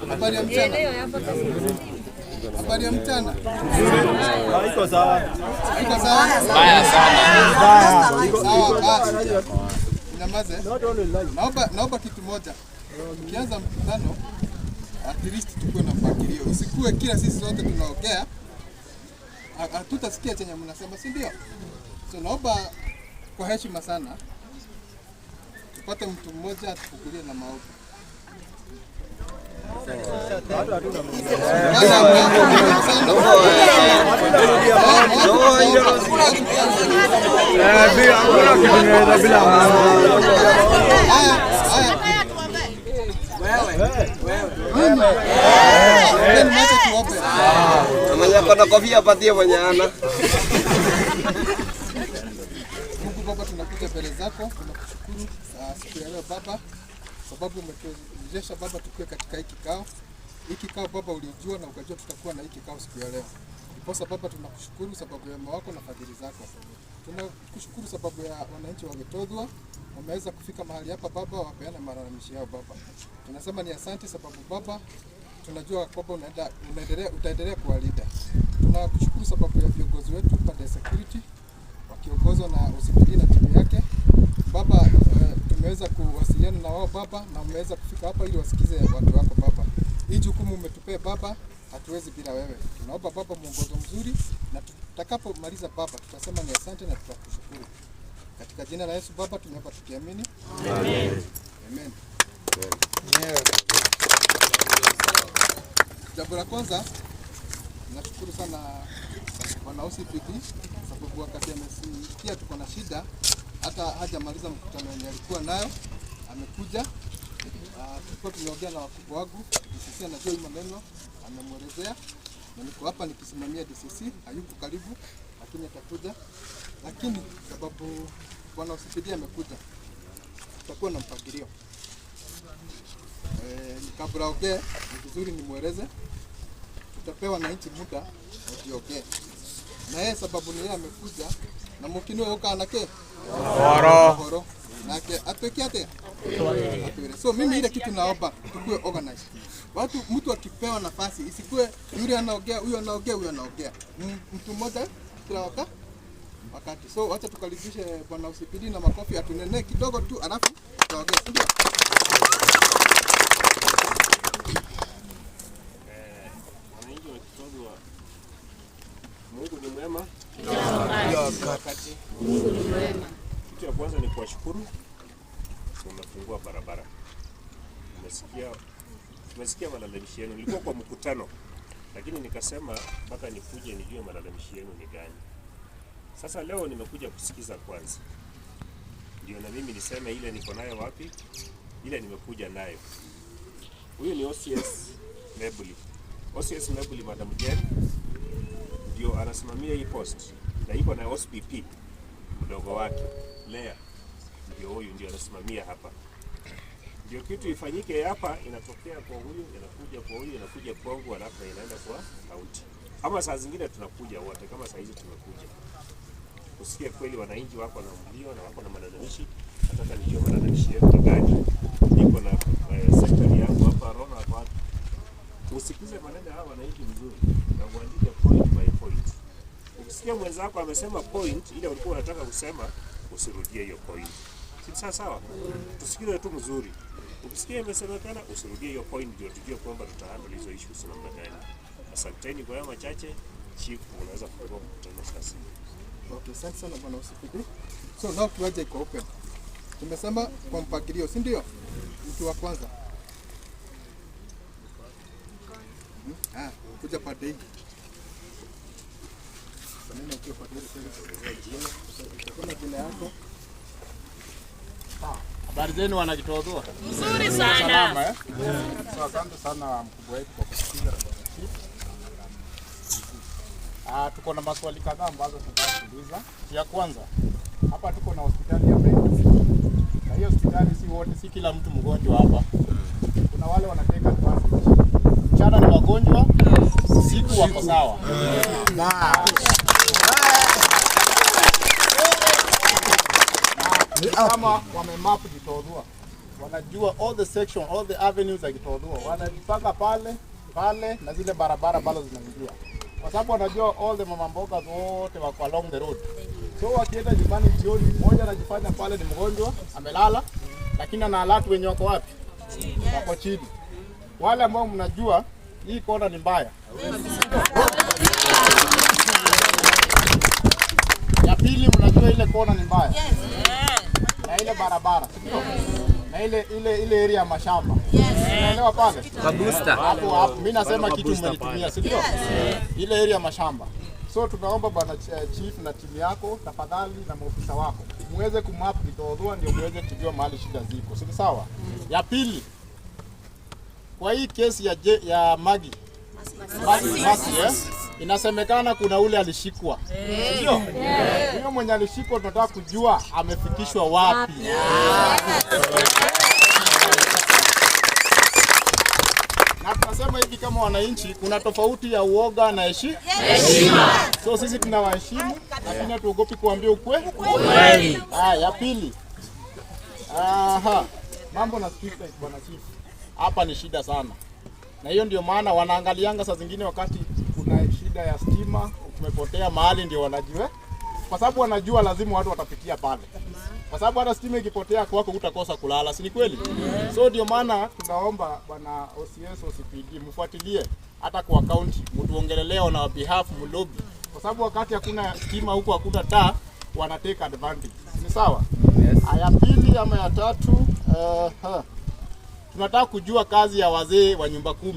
Habari ya mchana. Habari ya mchana. Iko sawa. Iko sawa. Baya sana. Sawa basi. Nyamaze. Naomba kitu moja. Ukianza mkutano at least tukue na mpangilio. Isikue kila sisi zote tunaongea. Hatutasikia chenye mnasema, si ndio? So naomba kwa heshima sana tupate mtu mmoja atukulie na maombi. Mungu Baba, tunakuja mbele zako, tunakushukuru siku ya leo Baba, sababu umetuwezesha Baba tukue katika hiki kikao. Hiki kikao Baba ulijua na ukajua tutakuwa na hiki kikao siku ya leo. Ndiposa Baba tunakushukuru sababu ya wema wako na fadhili zako. Tunakushukuru sababu ya wananchi wa Gitodhwa wameweza kufika mahali hapa Baba, wapeana malalamishi yao Baba. Tunasema ni asante sababu Baba tunajua kwamba utaendelea kuwalinda. Tunakushukuru sababu ya viongozi wetu pande security wakiongozwa na OCPD na timu yake Baba. Tumeweza kuwasiliana na wao Baba na umeweza kufika hapa ili wasikize watu wako Baba. Hii jukumu umetupea Baba, hatuwezi bila wewe. Tunaomba Baba mwongozo mzuri, na tutakapomaliza Baba tutasema ni asante na tutakushukuru. Katika jina la Yesu Baba tumeomba tukiamini. Amen. Amen. Jambo la kwanza, nashukuru sana Bwana OCPD sababu wakati amesikia tuko na shida, hata hajamaliza mkutano wenye alikuwa nayo, amekuja. Tulikuwa tumeongea na wakubwa wangu, DCC anajua hii maneno, amemwelezea, na niko hapa nikisimamia DCC, hayuko karibu lakini atakuja. Lakini sababu Bwana OCPD amekuja, tutakuwa na mpangilio. Kabla ongee, ni vizuri nimweleze, tutapewa na nchi muda ujiongee. Na yeye sababu ni yeye amekuja, na mukino yoka anake horo nake atweke ate. So mimi ile kitu naomba tukue organized. Mtu akipewa nafasi isikue yule anaongea, huyo anaongea, huyo anaongea. Mtu mmoja kila wakati. So acha tukaribishe Bwana OCPD na makofi atunene kidogo tu, alafu tutaongea. Ndio. Mungu ni mwema. Wakati Mungu ni mwema. Kitu ya kwanza ni kuwashukuru. Tumefungua barabara. Tumesikia malalamishi yenu. Nilikuwa kwa mkutano, lakini nikasema mpaka nikuje nijue malalamishi yenu ni gani. Sasa leo nimekuja kusikiza kwanza, ndio na mimi niseme ile niko nayo wapi, ile nimekuja nayo. Huyu ni OCS Mebuli. OCS Mebuli Madam Jen ndio anasimamia hii post, na iko na OSPP mdogo wake Lea, ndio huyu ndio anasimamia hapa. Ndio kitu ifanyike hapa, inatokea kwa huyu, inakuja kwa huyu, inakuja kwangu, alafu inaenda kwa kaunti. Ama saa zingine tunakuja wote, kama saa hizi tumekuja usikie kweli wananchi wako na mlio na wako na malalamishi. Nataka nijue malalamishi yenu gani. Niko na secretary yangu hapa Rona hapa. Usikize maneno hawa wananchi mzuri na uandike point by point. Ukisikia mwenzako amesema point ile ulikuwa unataka kusema, usirudie hiyo point. Si sawa? Tusikize tu mzuri. Ukisikia imesemekana usirudie hiyo point, ndio tujue kwamba tutahandle hizo issues namna gani. Asanteni kwa machache. Chief, unaweza kufungua mkutano sasa. Okay, asante sana Bwana OCPD. So now tuaje iko open. Tumesema kwa mpangilio, si ndio? Mtu wa kwanza. Kuja pande hii. Nani ukiwa pande hii kuna jina yako? Habari zenu wana Gitodhwa? Nzuri sana. So asante sana mkubwa wetu kwa kusikiza. Tuko na maswali kadhaa ambazo tunataka kuuliza. Ya kwanza, hapa tuko na hospitali ya Mendes. Na hiyo hospitali si wote, si kila mtu mgonjwa hapa. Kuna wale wanateka advantage. Mchana ni wagonjwa, siku wako sawa. Kama wamemap Gitodhwa, wanajua all the section, all the avenues za Kitodhua. Wanajipanga pale na zile barabara ambazo zinaingia. Kwa sababu wanajua all the mama mboga wote wako along the road. So wakienda nyumbani jioni, mmoja anajifanya pale ni mgonjwa, amelala, lakini ana alert wenye wako wapi? Wako chini. Wale ambao mnajua hii kona ni mbaya. Ya pili, mnajua ile kona ni mbaya. Na ile barabara. Na ile area ya mashamba. Unaelewa pale? Kabusta. Hapo mimi nasema kitu mmenitumia, si ndio? Ile area ya mashamba. So tunaomba bwana chief na timu yako tafadhali na maofisa wako muweze kumap Kitodhua ndio muweze kujua mahali shida ziko. Si sawa? Ya pili, kwa hii kesi ya Magi inasemekana kuna ule alishikwa. Ndio? Huyo mwenye alishikwa tunataka kujua amefikishwa wapi. Na tunasema hivi kama wananchi, kuna tofauti ya uoga na heshima. So sisi tunawaheshimu, lakini hatuogopi kuambia ukweli. Ya pili. Mambo na street light bwana chief. Hapa ni shida sana. Na hiyo ndio maana wanaangalianga saa zingine wakati kuna shida ya stima, umepotea mahali ndio wanajua. Kwa sababu wanajua lazima watu watapitia pale. Kwa sababu hata stima ikipotea kwako utakosa kulala, si ni kweli? So ndio maana tunaomba bwana OCS OCPD mfuatilie hata kwa county, mtuongeleleo na behalf mlobby. Kwa sababu wakati hakuna stima huko, hakuna taa, wana take advantage. Ni sawa? Ya pili ama ya tatu, tunataka kujua kazi ya wazee wa nyumba 10.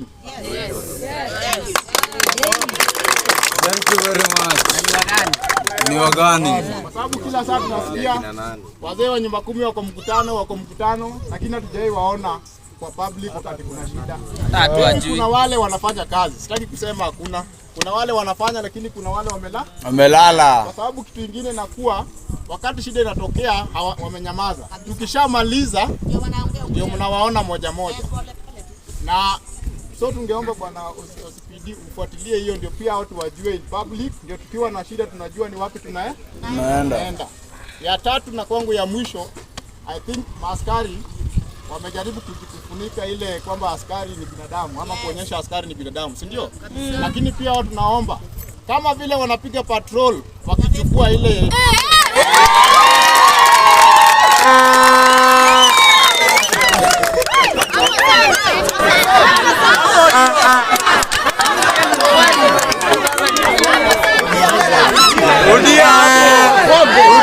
Thank you very much. Ni wagani? Kwa sababu kila saa tunasikia wazee wa nyumba 10 wako mkutano, lakini hatujai waona kwa public wakati kuna shida. Kuna wale wanafanya kazi, sitaki kusema hakuna. Kuna wale wanafanya, lakini kuna wale wamelala. Kwa sababu kitu kingine nakuwa wakati shida inatokea wamenyamaza. Tukishamaliza ndio mnawaona moja moja. Na so tungeomba bwana OCPD ufuatilie hiyo, ndio pia watu wajue in public, ndio tukiwa na shida tunajua ni wapi tunaenda. Ya tatu na kwangu ya mwisho, I think maaskari wamejaribu kujifunika ile kwamba askari ni binadamu ama kuonyesha askari ni binadamu, si ndio? Lakini pia watu tunaomba kama vile wanapiga patrol wakichukua ile Rudi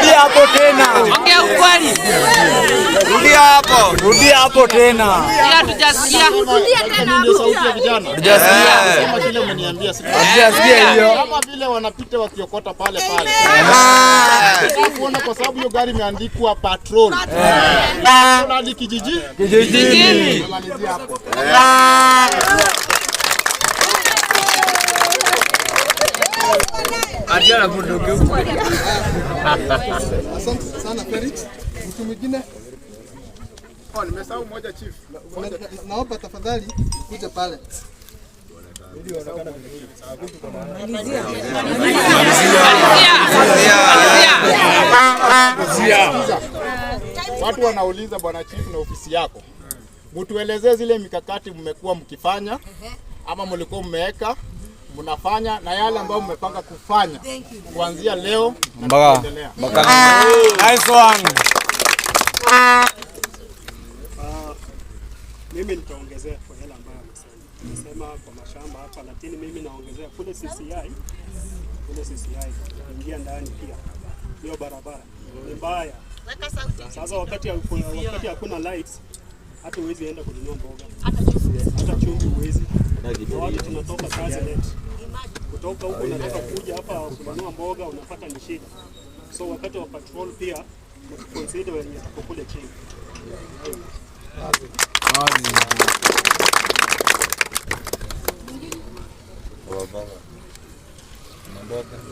hapo tena. Ongea ukweli. Rudi hapo tena. Hatujasikia. Ndio sauti ya vijana. Hatujasikia. Kama vile umeniambia sisi. Hatujasikia hiyo. Kama vile wanapita wakiokota pale. Kuona kwa sababu hiyo gari imeandikwa patrol. Hadi kijijini. Malizia hapo. Asante sana Felix. Mtu mwingine? Nimesahau moja chief. Naomba tafadhali kuja pale. Watu wanauliza bwana chief na ofisi yako, mtuelezee zile mikakati mmekuwa mkifanya ama mlikuwa mmeweka mnafanya na yale ambayo mmepanga kufanya kuanzia leo na kuendelea. Nice one. Mimi nitaongezea kwa yale ambayo amesema kwa mashamba hapa, lakini mimi naongezea kule CCI ingia ndani pia. Hiyo barabara ni mbaya. Sasa wakati hakuna lights, hata huwezi enda kununua mboga, hata chumvi huwezi. Watu tunatoka kazi late, kutoka huko unataka kuja hapa kununua mboga unapata ni shida. So wakati wa patrol pia consider wenye tuko kule chini.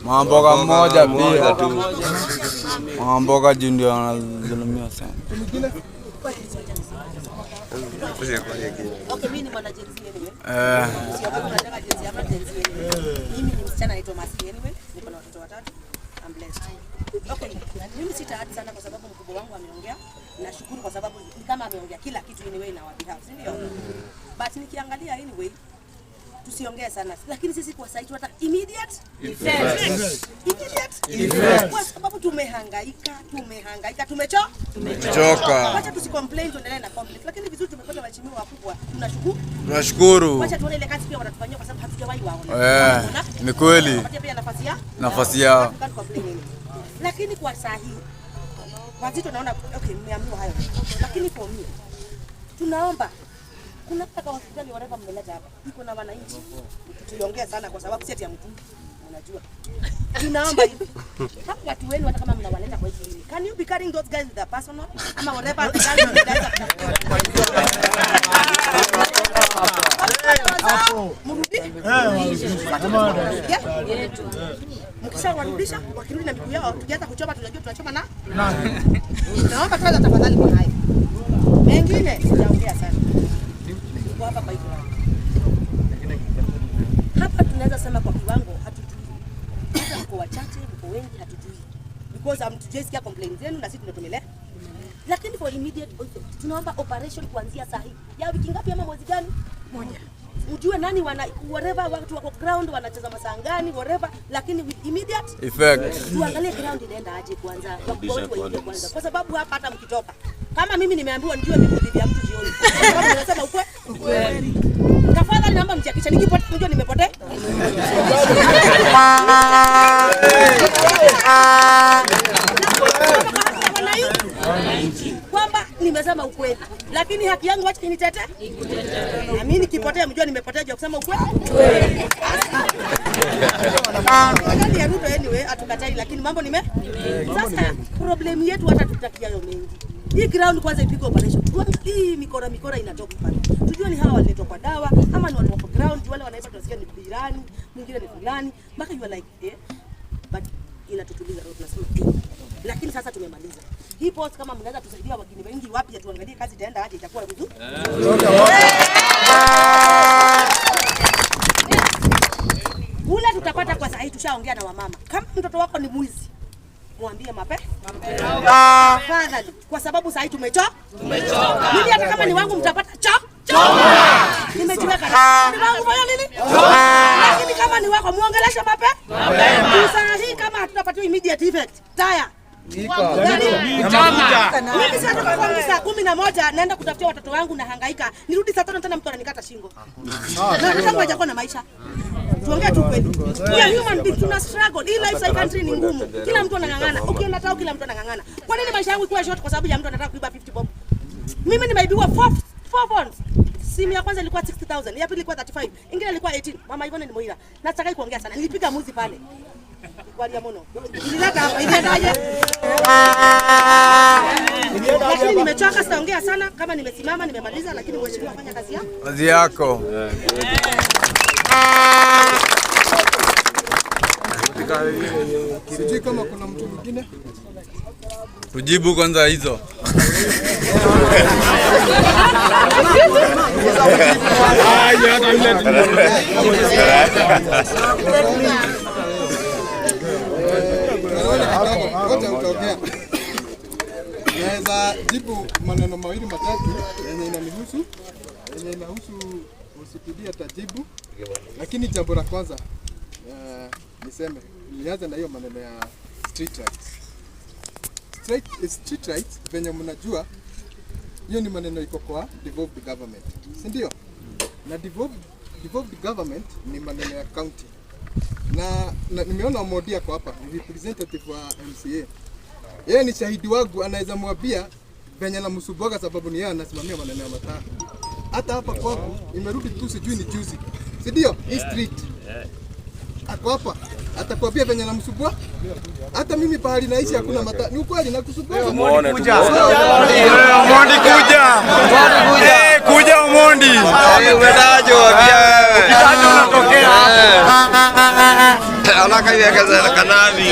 Mamboga mmoja pia tu. Mamboga juu ndio wanadhulumiwa sana. Okay, mimi ni mwana Gen Z anyway. Mimi ni msichana naitwa Masi anyway. Niko na watoto 3. I'm blessed. Okay, mimi sitaadi sana kwa sababu mkubwa wangu ameongea. Nashukuru kwa sababu kama ameongea kila kitu anyway na wapi house, ndio. But nikiangalia anyway tusiongee sana, lakini sisi kwa sasa tunataka immediate effect. Kwa sababu tumehangaika, tumechoka. Acha tusicomplain, tuendelee na conflict. Lakini vizuri tumepata waheshimiwa wakubwa. Tunashukuru. Acha tuone ile kazi pia watatufanyia kwa sababu hatujawahi waona. Ni kweli. Wapatie pia Nafasi yao. Lakini kwa saa hii wazito naona okay, mmeambiwa hayo. Lakini kwa mimi tunaomba kuna kaka hospitali whatever mmeleta hapa. Iko na wananchi. Tuliongea sana kwa sababu sisi ya mtu. Unajua. Tunaomba hivi. Hapo watu wenu hata kama mnawaleta kwa hivi. Can you be carrying those guys with a personal? Ama whatever the guys mkisha warudisha wakirudi na miguu yao tukianza kuchoma tunajua tunachoma na naomba tuanze tafadhali kwa hayo. Mengine sijaongea sana. Kwa hapa kwa hivyo. Hapa tunaweza sema kwa kiwango hatujui. Mko wachache, mko wengi hatujui. Because hamtujisikia complaints zenu na sisi tunatumele. Lakini for immediate tunaomba operation kuanzia saa hii. Ya wiki ngapi ama mwezi gani? Moja. Ujue nani whatever watu wako ground wanacheza masaa gani whatever, lakini with immediate effect. Tuangalie ground inaenda aje kwanza kwa watu waingie kwanza, kwa sababu hapa hata mkitoka kama mimi nimeambiwa nijue mimi bibi ya mtu jioni, kama unasema ukweli tafadhali naomba mchakisha nikipotea nijue nimepotea. Kwamba nimesema ukweli, lakini haki yangu wacha initete. Na mimi nikipotea mjue nimepotea kwa kusema ukweli. Ndani ya Ruto anyway atukatai, lakini mambo sasa problem yetu hata tutakia yo mengi. Hii ground kwanza ipigwe operation. Hii mikora inatoka pale. Tujue ni hawa wanaletwa kwa dawa ama ni watu wa ground wale wanaipa tunasikia ni jirani, mwingine ni fulani. Mpaka you are like but inatutuliza roho tunasema. Lakini sasa tumemaliza. Hii post kama mnaweza tusaidia wageni wengi wapi tuangalie kazi itaenda aje itakuwa vizuri. Ule tutapata kwa sahihi tushaongea na wamama. Kama mtoto wako ni mwizi mwambie mapema. Tafadhali kwa sababu sahihi tumechoka. Mimi hata kama ni wangu mtapata nimejiweka. Ni wangu fanya nini? Lakini kama ni wako muongeleshe mapema. Sahihi kama hatutapata immediate effect. Taya. Mimi sasa kwa saa 11 naenda kutafutia watoto wangu na hangaika. Nirudi saa 5 tena mtu ananikata shingo. Na kama hajakuwa na maisha. Tuongee tu kweli. We are human beings, tuna struggle. Hii lifestyle country ni ngumu. Kila mtu anang'ang'ana. Ukienda tao kila mtu anang'ang'ana. Kwa nini maisha yangu ikuwa short kwa sababu ya mtu anataka kuiba 50 bob? Mimi nimeibiwa 4 phones. Simu ya kwanza ilikuwa 60,000, ya pili ilikuwa 35, ingine ilikuwa 18. Mama Ivone ni Moira. Nataka kuongea sana. Nilipiga muzi pale. Kwa mono. Nilileta hapa iliendaje? Lakini nimechoka sitaongea sana, kama nimesimama nimemaliza, lakini mheshimiwa fanya kazi yako. Kazi yako. Sijui kama kuna mtu mwingine. Tujibu kwanza hizo. Naweza jibu maneno mawili matatu yenye inanihusu, yenye inahusu OCPD atajibu, lakini jambo la kwanza niseme nianze na hiyo maneno ya street rights. Street rights venye mnajua hiyo ni maneno iko kwa devolved government, si ndio? Na devolved government ni maneno ya county. Na nimeona Omodia kwa hapa, ni representative wa MCA. Yeye ni shahidi wangu, anaweza mwambia venye na msuboga sababu ni yeye anasimamia maneno ya mataa. Hata hapa kwangu imerudi tu sijui ni juzi. Si ndio? Hii street. Ako hapa. Atakwambia venye na msubua. Hata mimi pahali naishi hakuna mataa. Ni ukweli na kusubua. Omondi kuja. Kuja Omondi. Umedaje wakia? Ukitaje unatokea. Anakaiweka kaza kanavi.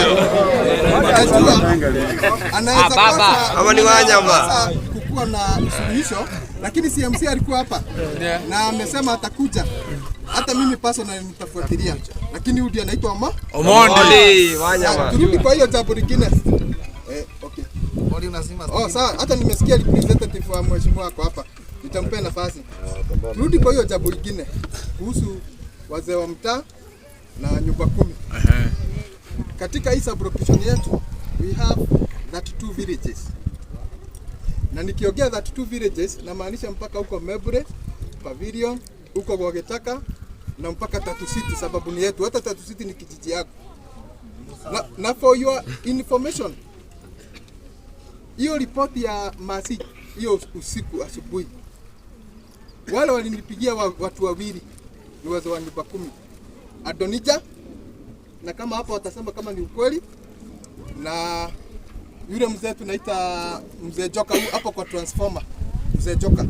Anaweza baba ama ni wanyama kukua na suluhisho, lakini CMC alikuwa hapa na amesema atakuja. Hata mimi personally nitafuatilia, lakini huyu anaitwa Omondi wanyama. Turudi kwa hiyo jambo lingine. Okay. Sawa, hata nimesikia representative wa mheshimiwa wako hapa. Nitampea nafasi. Turudi kwa hiyo jambo lingine kuhusu wazee wa mtaa na nyumba 10. Katika hii sublocation yetu we have 32 villages. Na nikiongea 32 villages namaanisha mpaka huko Mebre, Pavilion, huko Gogetaka na mpaka Tatu City, sababu ni yetu. Hata Tatu City ni kijiji yako. Na for your information, hiyo ripoti ya Masi hiyo usiku asubuhi, wale walinipigia watu wawili ni wazee wa nyumba 10, Adonija, na kama hapo watasema kama ni ukweli, na yule mzee tunaita mzee Joka hapo kwa transformer, mzee Joka,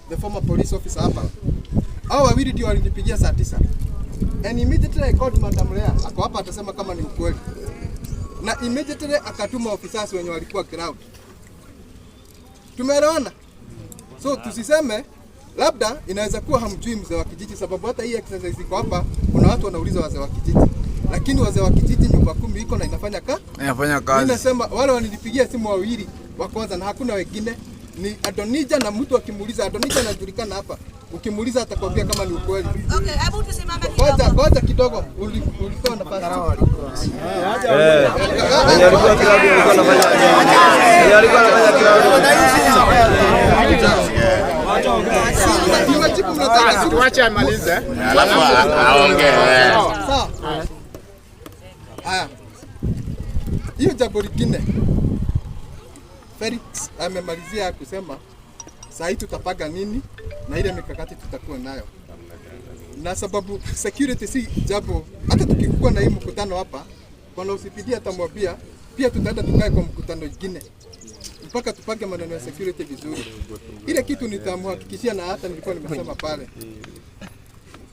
the former police officer hapa. Hao wawili ndio walinipigia saa 9. And immediately I called Madam Lea, ako hapa atasema kama ni ukweli. Na immediately akatuma officers wenye walikuwa ground. Tumeelewana? So tusiseme labda inaweza kuwa hamjui mzee wa kijiji, sababu hata hii exercise iko hapa kuna watu wanauliza wazee wa kijiji. Lakini wazee wa kijiji nyumba 10 iko na inafanya kazi. Mimi nasema wale wanilipigia simu wawili wa kwanza na hakuna wengine ni Adonija, na mtu akimuuliza Adonija anajulikana hapa. Ukimuuliza atakwambia kama ni ukweli. Okay, hebu tusimame kidogo. Ngoja kidogo. Ulitoa nafasi. Alikuwa anafanya kila tuache amalize. alafu aongee. Sawa. Haya. Hiyo jambo lingine. Felix amemalizia kusema saa hii tutapanga nini na ile mikakati tutakuwa nayo. Na sababu security si jambo, hata tukikuwa na hii mkutano hapa, bwana usipidia atamwambia pia tutaenda tukae kwa mkutano mwingine mpaka tupange maneno ya security vizuri. Ile kitu nitamhakikishia, na hata nilikuwa nimesema pale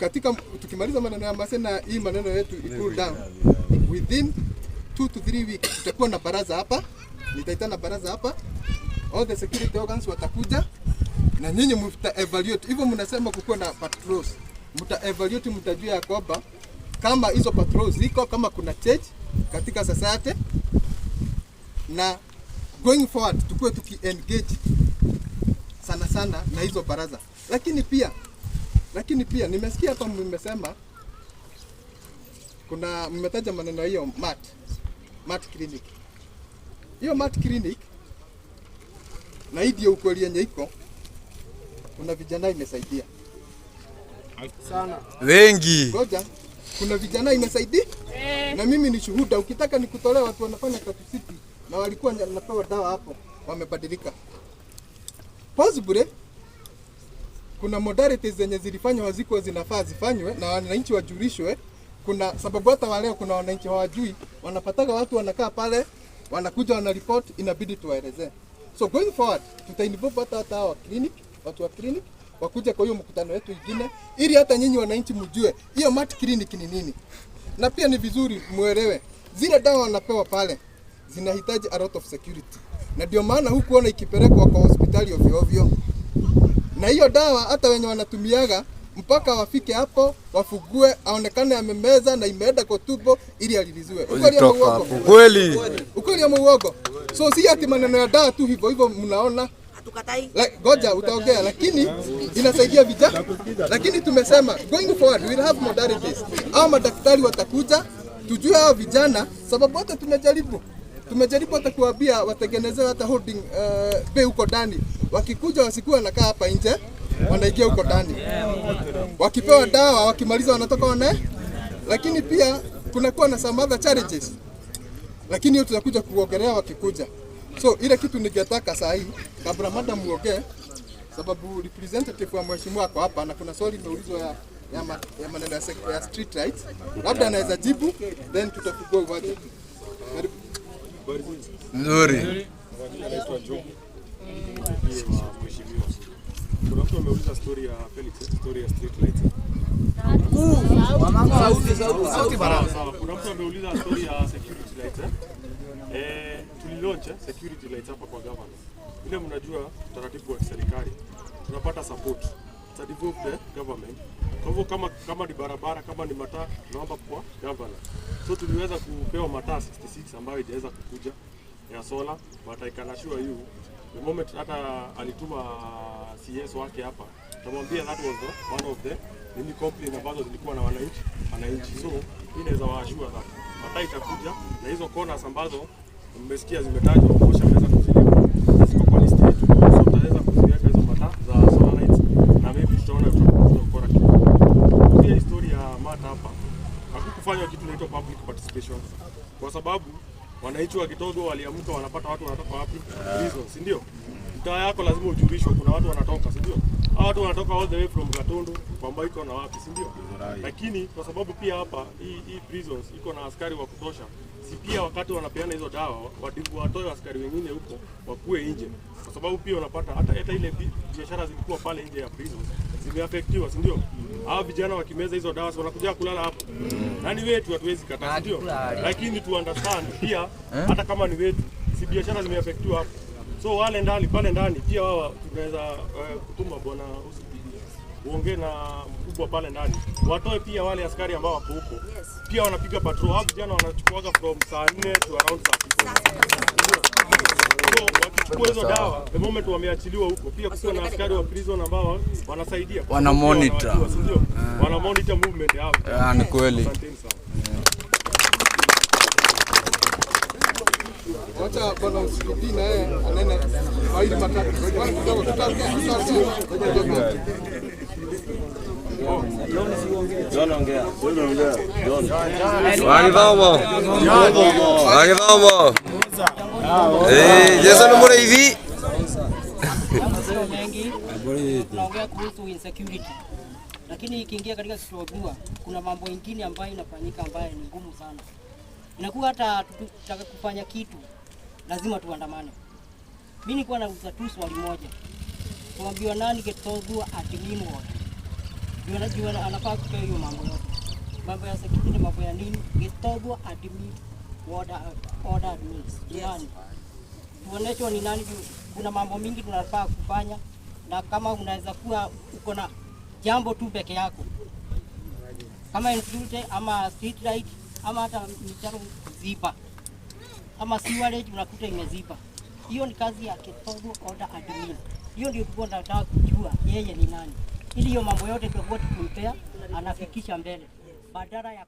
katika tukimaliza maneno ya Mase na hii maneno yetu cool down within 2 to 3 weeks tutakuwa na baraza hapa. Nitaitana baraza hapa, all the security organs watakuja na nyinyi mta evaluate. Hivyo mnasema kukuwa na patrols, mta evaluate, mtajua ya kwamba kama hizo patrols ziko, kama kuna change katika society, na going forward tukue tuki-engage sana na hizo baraza. Lakini pia nimesikia hapa mmesema kuna mmetaja maneno hiyo mat clinic. Hiyo mat clinic na hii ndio ukweli yenye iko, kuna vijana imesaidia sana wengi. Ngoja, kuna vijana imesaidia na mimi ni shuhuda. Ukitaka nikutolea watu wanafanya Tatu City na walikuwa wanapewa dawa hapo, wamebadilika. Possibly kuna modalities zenye zilifanywa hazikuwa zinafaa zifanywe na wananchi wajulishwe. Kuna sababu hata waleo kuna wananchi hawajui, wanapataga watu wanakaa pale, wanakuja wana report, inabidi tuwaelezee. So going forward tutainvolve hata wa clinic, watu wa clinic wakuja kwa hiyo mkutano wetu ingine, ili hata nyinyi wananchi mjue hiyo mat clinic ni nini. Na pia ni vizuri muelewe zile dawa wanapewa pale zinahitaji a lot of security, na ndio maana hukuona ikipelekwa kwa hospitali ovyo. Na hiyo dawa hata wenye wanatumiaga mpaka wafike hapo wafugue, aonekane amemeza na imeenda kwa tubo ili aliliziwe. Ukweli ama uongo? So si ati maneno ya dawa tu hivyo mnaona. Hatukatai. Ngoja utaongea, lakini inasaidia vijana. Lakini tumesema going forward we'll have modalities. Hao madaktari watakuja tujue hao vijana, sababu hata tumejaribu hata kuambia watengeneze hata holding bay huko ndani. Wakikuja wasikuwa wanakaa hapa nje, wanaingia huko ndani. Wakipewa dawa, wakimaliza wanatoka wane. Lakini pia kunakuwa na some other challenges. Lakini hiyo tutakuja kuongelea wakikuja. So ile kitu ningetaka saa hii kabla madam muongee, sababu representative wa mheshimiwa wako hapa na kuna swali limeulizwa ya maneno ya street rights, labda anaweza jibu, then tutafungua uwanja. Nzuri. Kuna mtu ameuliza story ya Felix, story ya street lights. Sauti barabara. Kuna mtu ameuliza story ya security lights. Tulilaunch security lights hapa kwa government. Ile mnajua taratibu wa serikali. Tunapata support. To develop the government. Kwa hivyo kama ni barabara, kama ni mataa, tunaomba kwa government. So tuliweza kupewa mataa 66 ambayo haijaweza kukuja. ya solar, but I can assure you the moment hata alituma CS wake hapa, tamwambia that was one of the many complaints ambazo zilikuwa na wananchi. So hii inaweza waashua that mataa itakuja na hizo corners ambazo mmesikia zimetajwa, Osha anaweza kuzilima ziko kwa list yetu, so tutaweza kuziweka hizo mataa za solar lights na maybe tutaona tutakuza ukora kidogo. Pia historia ya mata hapa hakukufanywa kitu inaitwa public participation, kwa sababu wananchi wa Gitogo waliamka wanapata watu wanatoka wapi hizo, si ndio? Mtaa yako lazima ujulishwe kuna watu wanatoka, si ndio? Hao watu wanatoka all the way from Gatundu kwamba iko na wapi, si ndio? Lakini kwa sababu pia hapa hii prisons iko na askari wa kutosha, si pia wakati wanapeana hizo dawa watoe askari wengine huko wakue nje, kwa sababu pia unapata hata ile biashara zilikuwa pale nje ya prisons zimeaffectiwa, si ndio? Hao vijana wakimeza hizo dawa wanakuja kulala hapa. Nani wetu hatuwezi kataa, ndio? Lakini tu understand pia hata kama ni wetu, si biashara zimeaffectiwa hapa. So wale ndani pale ndani pia wao tunaweza kutuma bwana uongee na mkubwa pale ndani. Watoe pia wale askari ambao wako huko. Pia wanapiga patrol. Hao vijana wanachukuaga from saa 4 to around saa 6. So wakichukua hizo dawa, the moment wameachiliwa huko, pia kuna askari wa prison ambao wanasaidia. Wana monitor. Wana monitor movement yao. Ni kweli. Asanteni sana. Wacha bwana usipidi na yeye anene maili matatu. Bwana kidogo tutaongea. John ongea. Wagithomo. Yesu ni muriithi. Tunaongea kuhusu insecurity. Lakini ikiingia katika Kishogua kuna mambo mengine ambayo inafanyika ambayo ni ngumu sana. Inakuwa hata tutaka kufanya kitu lazima tuandamane. Mimi nilikuwa nauza tu swali moja. Tuambiwa nani Gitogo admin wote. Ndio anafaa kupewa hiyo mambo yote. Mambo ya security, mambo ya nini? Gitogo admin order admins. Nani? Tuoneshe ni nani. Kuna mambo mingi tunafaa kufanya, na kama unaweza kuwa uko na jambo tu peke yako. Kama insecurity ama street light ama hata mitaro zipa ama sewerage unakuta imezipa. Hiyo ni kazi ya Gitogo order admin. Hiyo ndio tulikuwa tunataka kujua yeye ni nani, ili hiyo mambo yote tutakuwa tukimpea anafikisha mbele badala ya